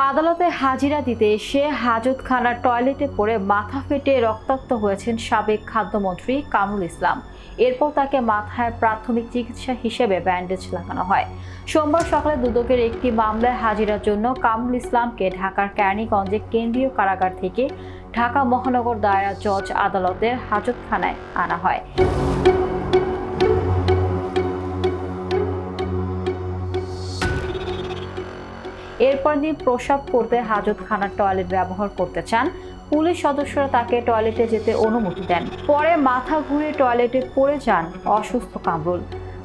আদালতে হাজিরা দিতে এসে হাজতখানার টয়লেটে পড়ে মাথা ফেটে রক্তাক্ত হয়েছেন সাবেক খাদ্যমন্ত্রী কামরুল ইসলাম। এরপর তাকে মাথায় প্রাথমিক চিকিৎসা হিসেবে ব্যান্ডেজ লাগানো হয়। সোমবার সকালে দুদকের একটি মামলায় হাজিরার জন্য কামরুল ইসলামকে ঢাকার কেরানীগঞ্জে কেন্দ্রীয় কারাগার থেকে ঢাকা মহানগর দায়রা জজ আদালতের হাজতখানায় আনা হয়। এরপর তিনি প্রস্রাব করতে হাজতখানার টয়লেট ব্যবহার করতে চান। পুলিশ সদস্যরা তাকে টয়লেটে যেতে অনুমতি দেন। পরে মাথা ঘুরে টয়লেটে পড়ে যান অসুস্থ কামরুল।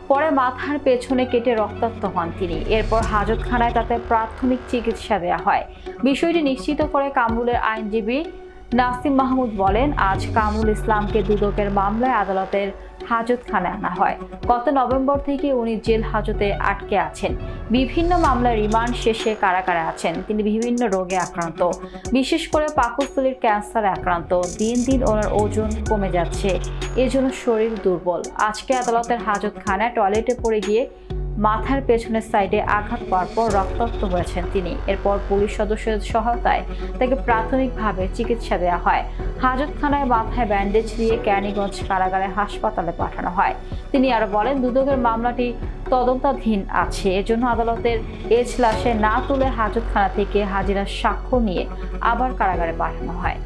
পরে মাথার পেছনে কেটে রক্তাক্ত হন তিনি। এরপর হাজতখানায় তাতে প্রাথমিক চিকিৎসা দেওয়া হয়। বিষয়টি নিশ্চিত করে কামরুলের আইনজীবী নাসিম মাহমুদ বলেন, আজ কামরুল ইসলামকে দুদকের মামলায় আদালতের হাজতখানায় আনা হয়। গত নভেম্বর থেকে উনি জেল হাজতে আটকে আছেন। বিভিন্ন মামলায় রিমান্ড শেষে কারাগারে আছেন। তিনি বিভিন্ন রোগে আক্রান্ত, বিশেষ করে পাকস্থলীর ক্যান্সারে আক্রান্ত। দিন দিন ওনার ওজন কমে যাচ্ছে, এজন্য শরীর দুর্বল। আজকে আদালতের হাজতখানায় টয়লেটে পড়ে গিয়ে মাথার পেছনের সাইডে আঘাত পাওয়ার পর রক্তাক্ত হয়েছেন তিনি। এরপর পুলিশ সদস্যদের সহায়তায় তাকে প্রাথমিকভাবে চিকিৎসা দেওয়া হয়। হাজতখানায় মাথায় ব্যান্ডেজ দিয়ে কেরানীগঞ্জ কারাগারে হাসপাতালে পাঠানো হয়। তিনি আরো বলেন, দুদকের মামলাটি তদন্তাধীন আছে, এজন্য আদালতের এজলাসে না তুলে হাজতখানা থেকে হাজিরার সাক্ষ্য নিয়ে আবার কারাগারে পাঠানো হয়।